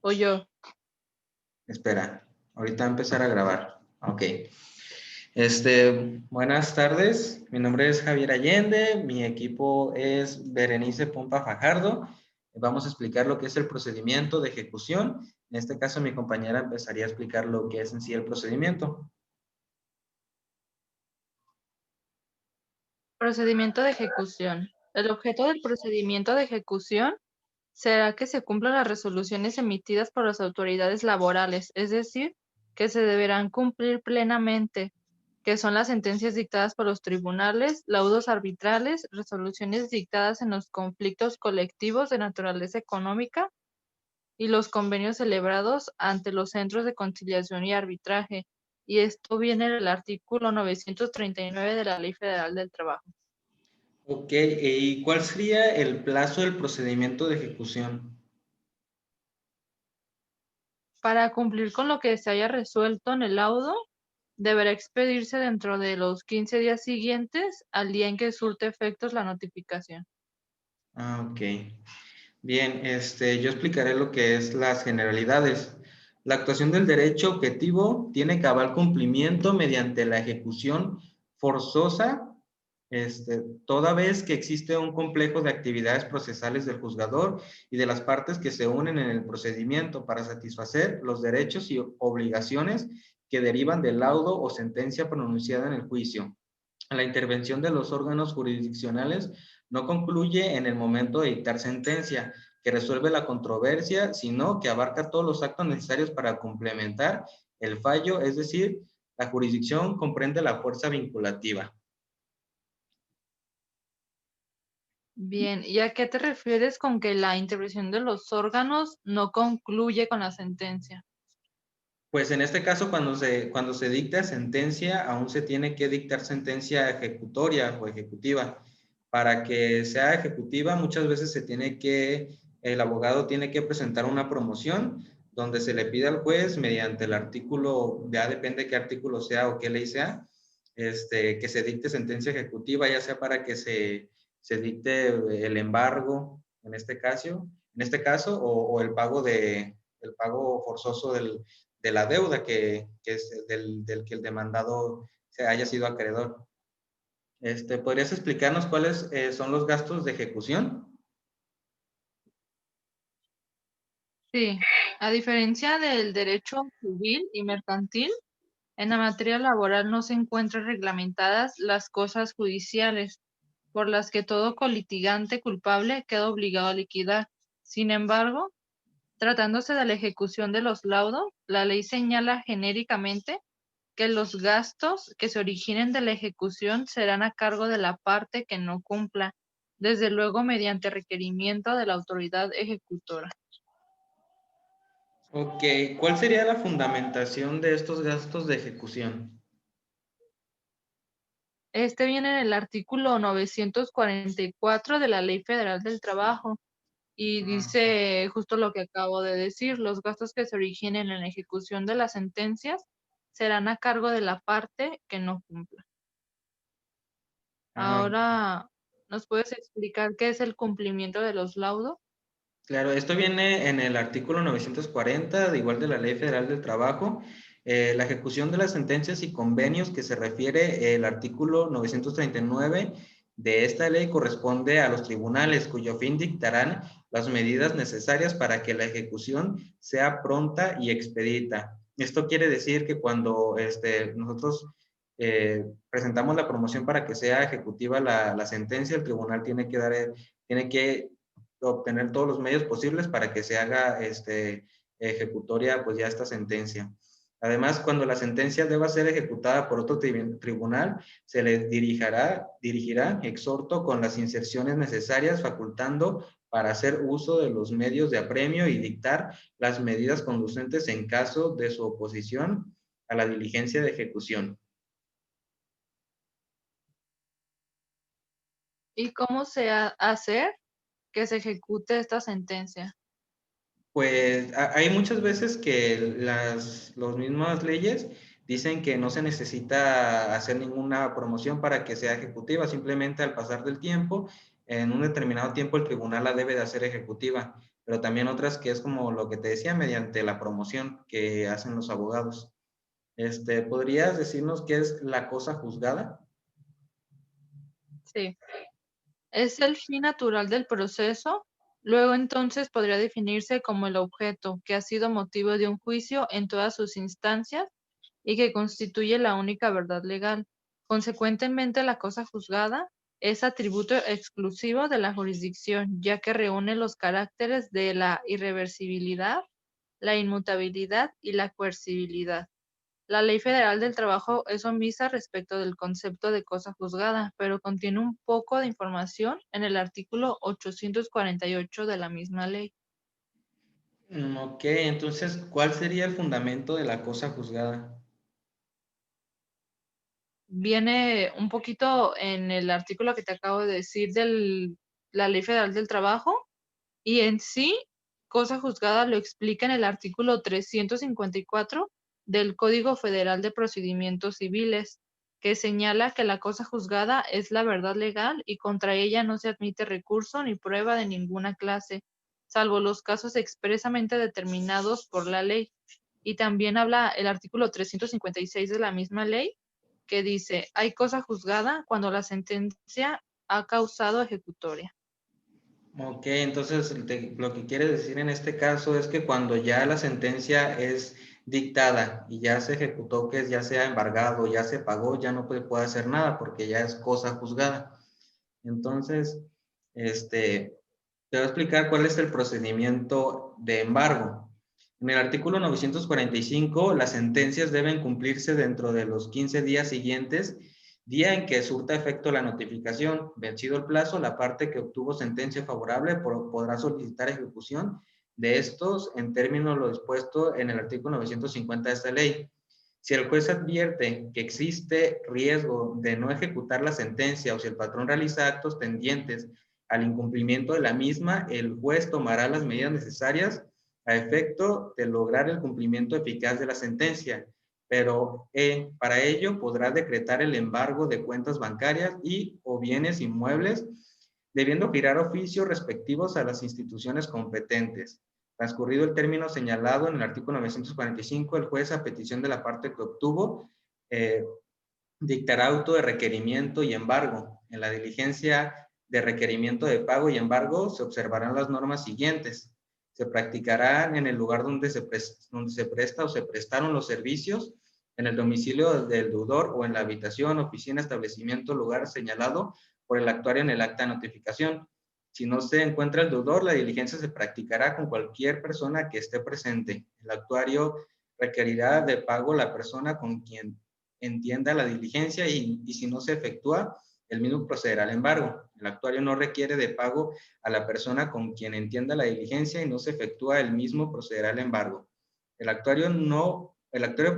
O yo. Espera, ahorita va a empezar a grabar. Ok. Buenas tardes. Mi nombre es Javier Allende. Mi equipo es Berenice Pompa Fajardo. Vamos a explicar lo que es el procedimiento de ejecución. En este caso, mi compañera empezaría a explicar lo que es en sí el procedimiento. Procedimiento de ejecución. El objeto del procedimiento de ejecución será que se cumplan las resoluciones emitidas por las autoridades laborales, es decir, que se deberán cumplir plenamente, que son las sentencias dictadas por los tribunales, laudos arbitrales, resoluciones dictadas en los conflictos colectivos de naturaleza económica y los convenios celebrados ante los centros de conciliación y arbitraje. Y esto viene del artículo 939 de la Ley Federal del Trabajo. Ok, ¿y cuál sería el plazo del procedimiento de ejecución? Para cumplir con lo que se haya resuelto en el laudo, deberá expedirse dentro de los 15 días siguientes al día en que surte efectos la notificación. Ah, ok. Bien, yo explicaré lo que es las generalidades. La actuación del derecho objetivo tiene cabal cumplimiento mediante la ejecución forzosa, toda vez que existe un complejo de actividades procesales del juzgador y de las partes que se unen en el procedimiento para satisfacer los derechos y obligaciones que derivan del laudo o sentencia pronunciada en el juicio. La intervención de los órganos jurisdiccionales no concluye en el momento de dictar sentencia, que resuelve la controversia, sino que abarca todos los actos necesarios para complementar el fallo, es decir, la jurisdicción comprende la fuerza vinculativa. Bien, ¿y a qué te refieres con que la intervención de los órganos no concluye con la sentencia? Pues en este caso, cuando se dicta sentencia, aún se tiene que dictar sentencia ejecutoria o ejecutiva. Para que sea ejecutiva, muchas veces el abogado tiene que presentar una promoción donde se le pide al juez, mediante el artículo, ya depende qué artículo sea o qué ley sea, que se dicte sentencia ejecutiva, ya sea para que se dicte el embargo, en este caso, o el pago forzoso de la deuda que es del que el demandado se haya sido acreedor. ¿Podrías explicarnos cuáles son los gastos de ejecución? Sí, a diferencia del derecho civil y mercantil, en la materia laboral no se encuentran reglamentadas las cosas judiciales, por las que todo colitigante culpable queda obligado a liquidar. Sin embargo, tratándose de la ejecución de los laudos, la ley señala genéricamente que los gastos que se originen de la ejecución serán a cargo de la parte que no cumpla, desde luego mediante requerimiento de la autoridad ejecutora. Ok, ¿cuál sería la fundamentación de estos gastos de ejecución? Este viene en el artículo 944 de la Ley Federal del Trabajo y Ah, dice justo lo que acabo de decir, los gastos que se originen en la ejecución de las sentencias serán a cargo de la parte que no cumpla. ah, Ahora, ¿nos puedes explicar qué es el cumplimiento de los laudos? claro, esto viene en el artículo 940, de igual de la Ley Federal del Trabajo. La ejecución de las sentencias y convenios que se refiere el artículo 939 de esta ley corresponde a los tribunales, cuyo fin dictarán las medidas necesarias para que la ejecución sea pronta y expedita. Esto quiere decir que cuando nosotros presentamos la promoción para que sea ejecutiva la sentencia, el tribunal tiene que obtener todos los medios posibles para que se haga ejecutoria pues ya esta sentencia. Además, cuando la sentencia deba ser ejecutada por otro tribunal, se le dirigirá exhorto con las inserciones necesarias, facultando para hacer uso de los medios de apremio y dictar las medidas conducentes en caso de su oposición a la diligencia de ejecución. ¿Y cómo se hacer que se ejecute esta sentencia? Pues hay muchas veces que las mismas leyes dicen que no se necesita hacer ninguna promoción para que sea ejecutiva, simplemente al pasar del tiempo, en un determinado tiempo el tribunal la debe de hacer ejecutiva. pero también otras que es como lo que te decía, mediante la promoción que hacen los abogados. ¿Podrías decirnos qué es la cosa juzgada? Sí. Es el fin natural del proceso. Luego entonces podría definirse como el objeto que ha sido motivo de un juicio en todas sus instancias y que constituye la única verdad legal. Consecuentemente, la cosa juzgada es atributo exclusivo de la jurisdicción, ya que reúne los caracteres de la irreversibilidad, la inmutabilidad y la coercibilidad. La Ley Federal del Trabajo es omisa respecto del concepto de cosa juzgada, pero contiene un poco de información en el artículo 848 de la misma ley. Ok, entonces, ¿cuál sería el fundamento de la cosa juzgada? Viene un poquito en el artículo que te acabo de decir de la Ley Federal del Trabajo y en sí, cosa juzgada lo explica en el artículo 354 del Código Federal de Procedimientos Civiles, que señala que la cosa juzgada es la verdad legal y contra ella no se admite recurso ni prueba de ninguna clase, salvo los casos expresamente determinados por la ley. Y también habla el artículo 356 de la misma ley, que dice, hay cosa juzgada cuando la sentencia ha causado ejecutoria. Ok, entonces lo que quiere decir en este caso es que cuando ya la sentencia es dictada y ya se ejecutó, que ya sea embargado, ya se pagó, ya no puede hacer nada porque ya es cosa juzgada. Entonces, te voy a explicar cuál es el procedimiento de embargo. En el artículo 945, las sentencias deben cumplirse dentro de los 15 días siguientes, día en que surta efecto la notificación. Vencido el plazo, la parte que obtuvo sentencia favorable podrá solicitar ejecución de estos en términos lo dispuesto en el artículo 950 de esta ley. Si el juez advierte que existe riesgo de no ejecutar la sentencia o si el patrón realiza actos tendientes al incumplimiento de la misma, el juez tomará las medidas necesarias a efecto de lograr el cumplimiento eficaz de la sentencia, pero para ello podrá decretar el embargo de cuentas bancarias y o bienes inmuebles, debiendo girar oficios respectivos a las instituciones competentes. Transcurrido el término señalado en el artículo 945, el juez, a petición de la parte que obtuvo, eh, dictará auto de requerimiento y embargo. En la diligencia de requerimiento de pago y embargo se observarán las normas siguientes. Se practicarán en el lugar donde se presta o se prestaron los servicios, en el domicilio del deudor o en la habitación, oficina, establecimiento, lugar señalado por el actuario en el acta de notificación. Si no se encuentra el deudor, la diligencia se practicará con cualquier persona que esté presente. El actuario requerirá de pago la persona con quien entienda la diligencia y si no se efectúa, el mismo procederá al embargo. El actuario no requiere de pago a la persona con quien entienda la diligencia y no se efectúa, el mismo procederá al embargo. El actuario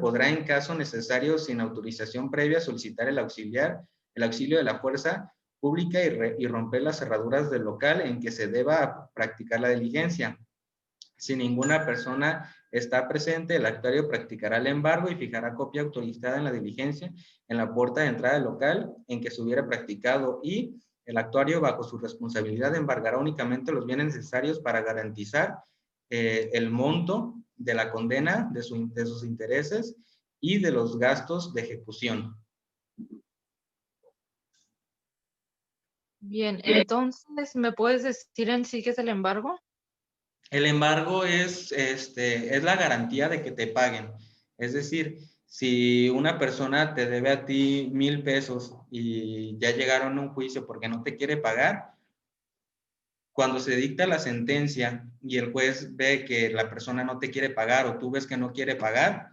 podrá, en caso necesario, sin autorización previa, solicitar el auxilio de la fuerza pública y romper las cerraduras del local en que se deba practicar la diligencia. Si ninguna persona está presente, el actuario practicará el embargo y fijará copia autorizada en la diligencia en la puerta de entrada del local en que se hubiera practicado y el actuario, bajo su responsabilidad, embargará únicamente los bienes necesarios para garantizar el monto de la condena, de sus intereses y de los gastos de ejecución. Bien, entonces, ¿me puedes decir en sí qué es el embargo? El embargo es la garantía de que te paguen. Es decir, si una persona te debe a ti 1,000 pesos y ya llegaron a un juicio porque no te quiere pagar, cuando se dicta la sentencia y el juez ve que la persona no te quiere pagar o tú ves que no quiere pagar,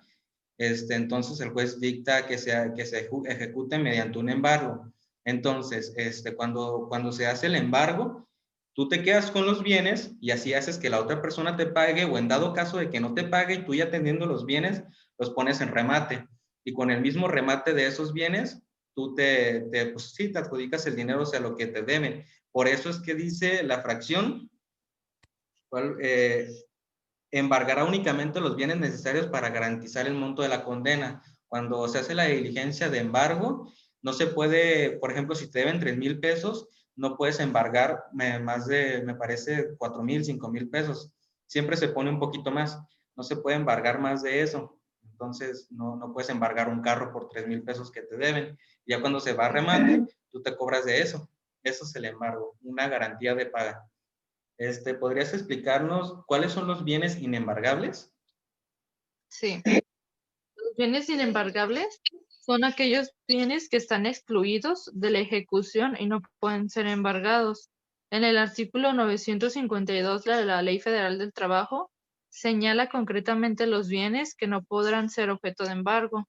entonces el juez dicta que se ejecute mediante un embargo. Entonces, cuando se hace el embargo, tú te quedas con los bienes y así haces que la otra persona te pague, o en dado caso de que no te pague y tú ya teniendo los bienes, los pones en remate. Y con el mismo remate de esos bienes, tú pues sí, te adjudicas el dinero, o sea, lo que te deben. Por eso es que dice la fracción, ¿cuál? Embargará únicamente los bienes necesarios para garantizar el monto de la condena. Cuando se hace la diligencia de embargo, no se puede, por ejemplo, si te deben 3,000 pesos, no puedes embargar más de, me parece, 4,000, 5,000 pesos. Siempre se pone un poquito más. No se puede embargar más de eso. Entonces, no puedes embargar un carro por 3,000 pesos que te deben. Ya cuando se va a remate, tú te cobras de eso. Eso es el embargo, una garantía de paga. ¿Podrías explicarnos cuáles son los bienes inembargables? Sí. Los bienes inembargables son aquellos bienes que están excluidos de la ejecución y no pueden ser embargados. En el artículo 952 de la Ley Federal del Trabajo señala concretamente los bienes que no podrán ser objeto de embargo,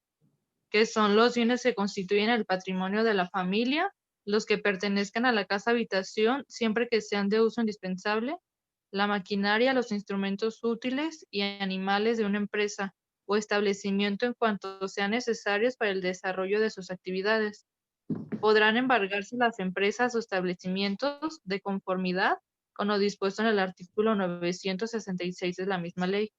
que son los bienes que constituyen el patrimonio de la familia, los que pertenezcan a la casa habitación siempre que sean de uso indispensable, la maquinaria, los instrumentos útiles y animales de una empresa o establecimiento en cuanto sean necesarios para el desarrollo de sus actividades. Podrán embargarse las empresas o establecimientos de conformidad con lo dispuesto en el artículo 966 de la misma ley.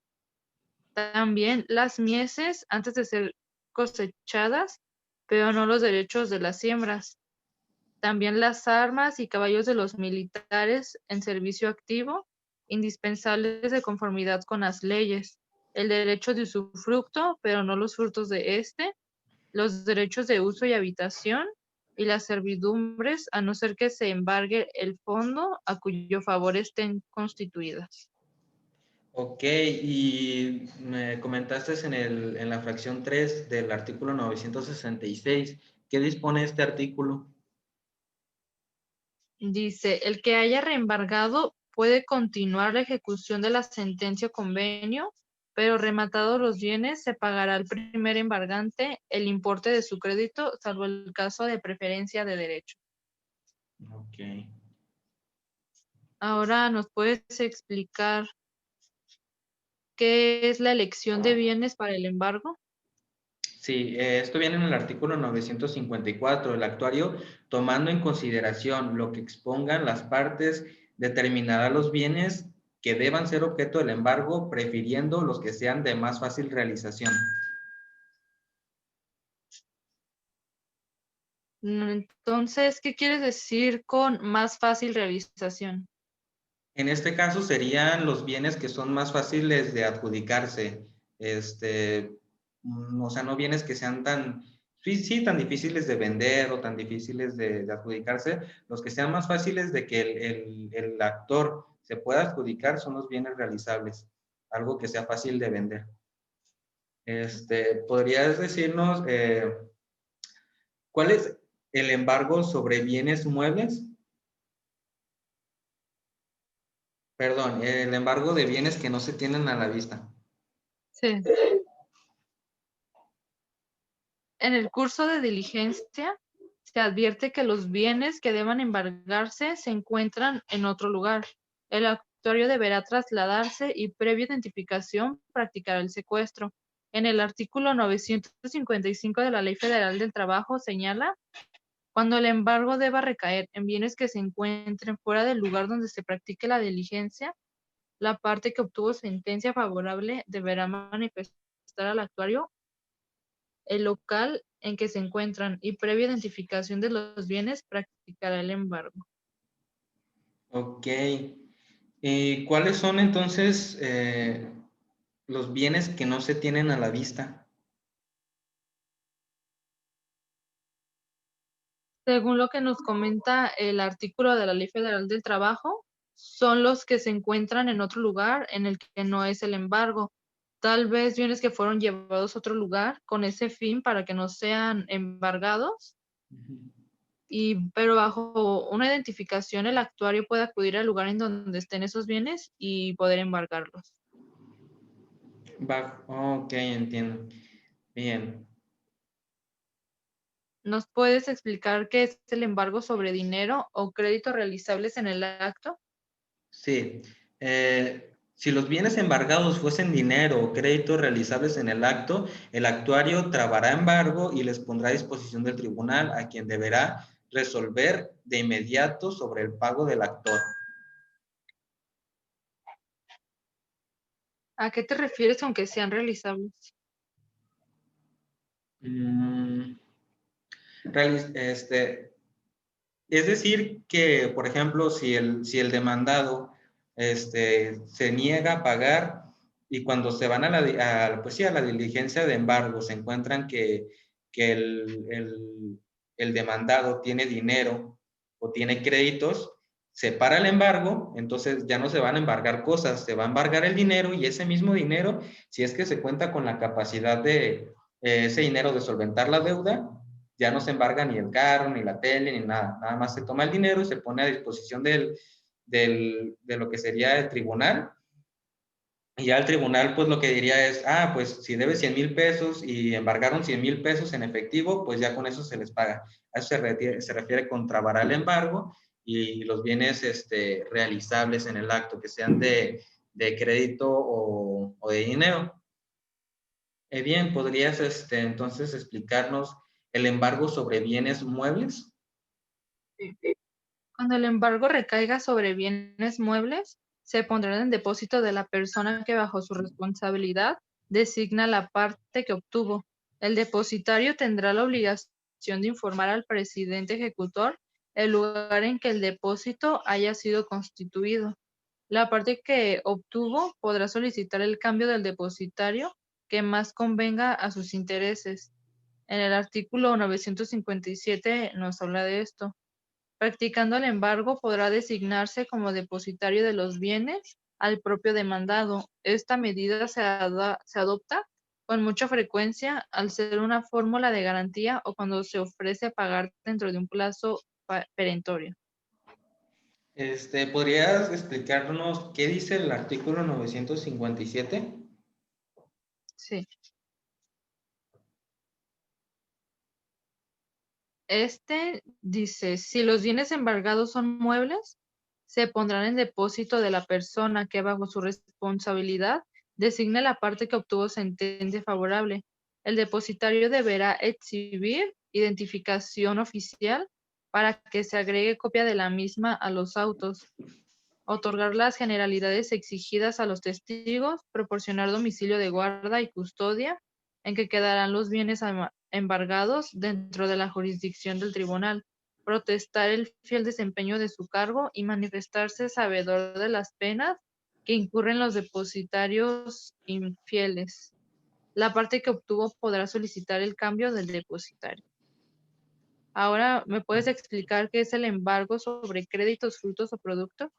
También las mieses antes de ser cosechadas, pero no los derechos de las siembras. También las armas y caballos de los militares en servicio activo, indispensables de conformidad con las leyes. El derecho de usufructo, pero no los frutos de éste. Los derechos de uso y habitación. Y las servidumbres, a no ser que se embargue el fondo a cuyo favor estén constituidas. Ok, y me comentaste en la fracción 3 del artículo 966. ¿Qué dispone este artículo? Dice, el que haya reembargado puede continuar la ejecución de la sentencia o convenio, pero rematados los bienes se pagará al primer embargante el importe de su crédito, salvo el caso de preferencia de derecho. Ok. Ahora, ¿nos puedes explicar qué es la elección de bienes para el embargo? Sí, esto viene en el artículo 954. El actuario, tomando en consideración lo que expongan las partes, determinará los bienes que deban ser objeto del embargo, prefiriendo los que sean de más fácil realización. Entonces, ¿qué quieres decir con más fácil realización? En este caso serían los bienes que son más fáciles de adjudicarse. O sea, no bienes que sean tan, sí, sí, tan difíciles de vender o tan difíciles de adjudicarse. Los que sean más fáciles de que el actor se pueda adjudicar son los bienes realizables, algo que sea fácil de vender. ¿Podrías decirnos cuál es el embargo sobre bienes muebles? Perdón, el embargo de bienes que no se tienen a la vista. Sí. En el curso de diligencia se advierte que los bienes que deban embargarse se encuentran en otro lugar. El actuario deberá trasladarse y previa identificación practicará el secuestro. En el artículo 955 de la Ley Federal del Trabajo señala, cuando el embargo deba recaer en bienes que se encuentren fuera del lugar donde se practique la diligencia, la parte que obtuvo sentencia favorable deberá manifestar al actuario el local en que se encuentran y previa identificación de los bienes practicará el embargo. Ok. ¿Y cuáles son entonces los bienes que no se tienen a la vista? Según lo que nos comenta el artículo de la Ley Federal del Trabajo, son los que se encuentran en otro lugar en el que no es el embargo. Tal vez bienes que fueron llevados a otro lugar con ese fin para que no sean embargados, pero bajo una identificación el actuario puede acudir al lugar en donde estén esos bienes y poder embargarlos. Ok, entiendo. Bien. ¿Nos puedes explicar qué es el embargo sobre dinero o créditos realizables en el acto? Sí. Si los bienes embargados fuesen dinero o créditos realizables en el acto, el actuario trabará embargo y les pondrá a disposición del tribunal, a quien deberá resolver de inmediato sobre el pago del actor. ¿A qué te refieres aunque sean realizables? Mm, reali- este, Es decir, que, por ejemplo, si el demandado se niega a pagar y cuando se van pues sí, a la diligencia de embargo se encuentran que el demandado tiene dinero o tiene créditos, se para el embargo, entonces ya no se van a embargar cosas, se va a embargar el dinero y ese mismo dinero, si es que se cuenta con la capacidad de ese dinero de solventar la deuda, ya no se embarga ni el carro, ni la tele, ni nada. Nada más se toma el dinero y se pone a disposición de lo que sería el tribunal. Y ya el tribunal, pues lo que diría es, pues si debe 100,000 pesos y embargaron 100,000 pesos en efectivo, pues ya con eso se les paga. A eso se refiere con trabar el embargo y los bienes realizables en el acto, que sean de crédito o de dinero. Bien, ¿podrías entonces explicarnos el embargo sobre bienes muebles? Sí. Cuando el embargo recaiga sobre bienes muebles, se pondrán en depósito de la persona que bajo su responsabilidad designa la parte que obtuvo. El depositario tendrá la obligación de informar al presidente ejecutor el lugar en que el depósito haya sido constituido. La parte que obtuvo podrá solicitar el cambio del depositario que más convenga a sus intereses. En el artículo 957 nos habla de esto. Practicando el embargo, podrá designarse como depositario de los bienes al propio demandado. Esta medida se adopta con mucha frecuencia al ser una fórmula de garantía o cuando se ofrece pagar dentro de un plazo perentorio. ¿Podrías explicarnos qué dice el artículo 957? Sí. Este dice, si los bienes embargados son muebles, se pondrán en depósito de la persona que bajo su responsabilidad designe la parte que obtuvo sentencia favorable. El depositario deberá exhibir identificación oficial para que se agregue copia de la misma a los autos, otorgar las generalidades exigidas a los testigos, proporcionar domicilio de guarda y custodia en que quedarán los bienes embargados dentro de la jurisdicción del tribunal, protestar el fiel desempeño de su cargo y manifestarse sabedor de las penas que incurren los depositarios infieles. La parte que obtuvo podrá solicitar el cambio del depositario. Ahora, ¿me puedes explicar qué es el embargo sobre créditos, frutos o productos?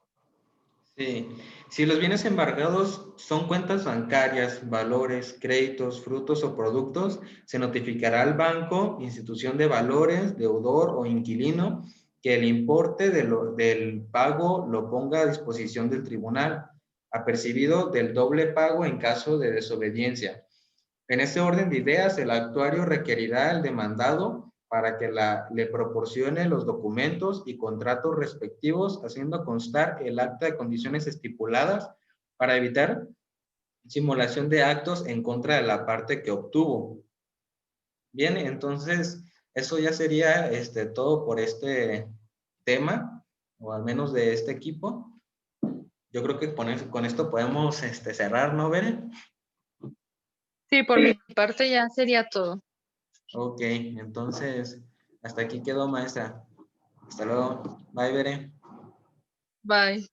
Sí. Si los bienes embargados son cuentas bancarias, valores, créditos, frutos o productos, se notificará al banco, institución de valores, deudor o inquilino que el importe del pago lo ponga a disposición del tribunal, apercibido del doble pago en caso de desobediencia. En ese orden de ideas, el actuario requerirá al demandado para que le proporcione los documentos y contratos respectivos, haciendo constar el acta de condiciones estipuladas para evitar simulación de actos en contra de la parte que obtuvo. Bien, entonces eso ya sería todo por este tema, o al menos de este equipo. Yo creo que con esto podemos cerrar, ¿no, Bere? Sí, por mi parte ya sería todo. Ok, entonces hasta aquí quedó, maestra. Hasta luego. Bye, Bere. Bye.